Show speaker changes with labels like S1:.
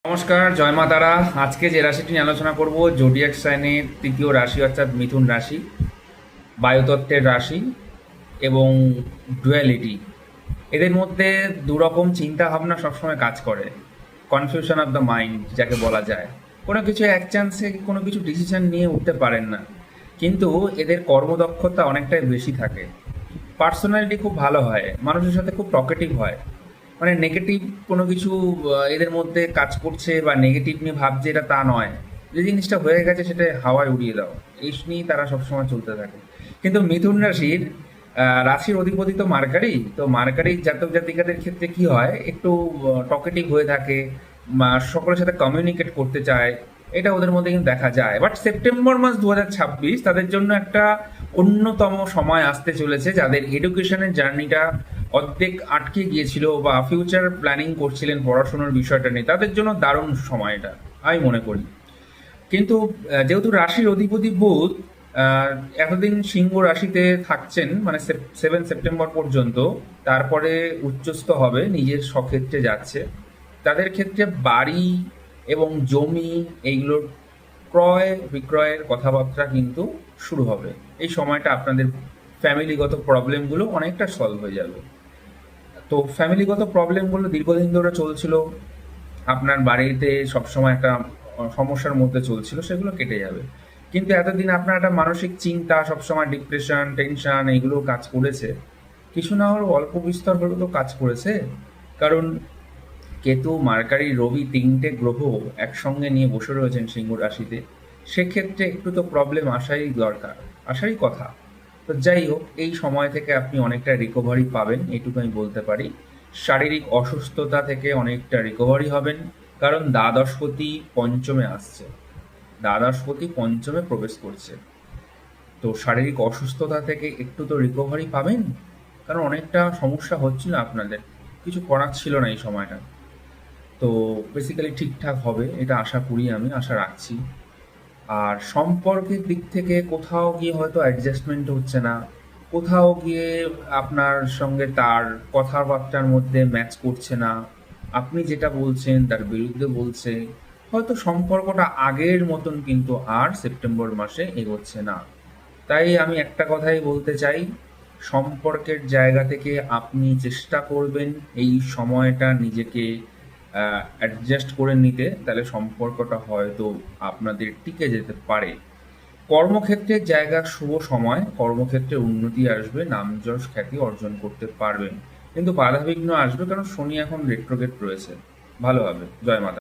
S1: নমস্কার, জয় মা তারা। আজকে যে রাশিটি নিয়ে আলোচনা করব জোডিয়াক সাইনের তৃতীয় রাশি অর্থাৎ মিথুন রাশি, বায়ুতত্ত্বের রাশি এবং ডুয়ালিটি। এদের মধ্যে দুরকম চিন্তা ভাবনা সবসময় কাজ করে। কনফিউশন অফ দ্য মাইন্ড যাকে বলা যায়। কোনো কিছু এক চান্সে কোনো কিছু ডিসিশন নিয়ে উঠতে পারেন না, কিন্তু এদের কর্মদক্ষতা অনেকটাই বেশি থাকে। পার্সোনালিটি খুব ভালো হয়, মানুষের সাথে খুব টকেটিভ হয়। মানে নেগেটিভ কোনো কিছু এদের মধ্যে কাজ করছে বা নেগেটিভ নিয়ে ভাবছে, এটা তা নয়। যে জিনিসটা হয়ে গেছে সেটা হাওয়ায় উড়িয়ে দাও, এই নিয়েই তারা সবসময় চলতে থাকে। কিন্তু মিথুন রাশির রাশির অধিপতি তো মার্কারি, তো মার্কারি জাতক জাতিকাদের ক্ষেত্রে কি হয়, একটু টকেটিভ হয়ে থাকে, সকলের সাথে কমিউনিকেট করতে চায়। এটা ওদের মধ্যে কিন্তু দেখা যায়। বাট সেপ্টেম্বর মাস 2026 তাদের জন্য একটা অন্যতম সময় আসতে চলেছে। যাদের এডুকেশনের জার্নিটা অর্ধেক আটকে গিয়েছিল বা ফিউচার প্ল্যানিং করছিলেন পড়াশোনার বিষয়টা নিয়ে, তাদের জন্য দারুণ সময় এটা, আমি মনে করি। কিন্তু যেহেতু রাশির অধিপতি বুধ এতদিন সিংহ রাশিতে থাকছেন, মানে 7 সেপ্টেম্বর পর্যন্ত, তারপরে উচ্চস্থ হবে, নিজের স্বক্ষেত্রে যাচ্ছে। তাদের ক্ষেত্রে বাড়ি এবং জমি এইগুলোর ক্রয় বিক্রয়ের কথাবার্তা কিন্তু শুরু হবে। এই সময়টা আপনাদের ফ্যামিলিগত প্রবলেমগুলো অনেকটা সলভ হয়ে যাবে। তো ফ্যামিলিগত প্রবলেমগুলো দীর্ঘদিন ধরে চলছিল, আপনার বাড়িতে সবসময় একটা সমস্যার মধ্যে চলছিল, সেগুলো কেটে যাবে। কিন্তু এতদিন আপনার একটা মানসিক চিন্তা, সবসময় ডিপ্রেশন, টেনশন, এইগুলো কাজ করেছে। কিছু না হলেও অল্প বিস্তর হলেও তো কাজ করেছে। কারণ কেতু, মার্কারি, রবি, তিনটে গ্রহ একসঙ্গে নিয়ে বসে রয়েছেন সিংহ রাশিতে। সেক্ষেত্রে একটু তো প্রবলেম আসাই দরকার, আসারই কথা। তো যাই হোক, এই সময় থেকে আপনি অনেকটা রিকভারি পাবেন, এটুকু আমি বলতে পারি। শারীরিক অসুস্থতা থেকে অনেকটা রিকভারি হবেন, কারণ দ্বাদশপতি পঞ্চমে আসছে, দ্বাদশপতি পঞ্চমে প্রবেশ করছে। তো শারীরিক অসুস্থতা থেকে একটু তো রিকভারি পাবেন, কারণ অনেকটা সমস্যা হচ্ছিল আপনাদের, কিছু করার ছিল না এই সময়টা। তো বেসিক্যালি ঠিকঠাক হবে, এটা আশা করি, আমি আশা রাখছি। আর সম্পর্কের দিক থেকে কোথাও গিয়ে হয়তো অ্যাডজাস্টমেন্ট হচ্ছে না, কোথাও গিয়ে আপনার সঙ্গে তার কথাবার্তার মধ্যে ম্যাচ করছে না, আপনি যেটা বলছেন তার বিরুদ্ধে বলছে। হয়তো সম্পর্কটা আগের মতন কিন্তু আর সেপ্টেম্বর মাসে এগোচ্ছে না। তাই আমি একটা কথাই বলতে চাই, সম্পর্কের জায়গা থেকে আপনি চেষ্টা করবেন এই সময়টা নিজেকে অ্যাডজাস্ট করে নিতে, তাহলে সম্পর্কটা হয়তো আপনাদের টিকে যেতে পারে। কর্মক্ষেত্রের জায়গা শুভ সময়, কর্মক্ষেত্রে উন্নতি আসবে, নাম যশ খ্যাতি অর্জন করতে পারবেন। কিন্তু বাধাবিঘ্ন আসবে, কারণ শনি এখন রেট্রোগেট রয়েছে। ভালো হবে। জয় মাতা।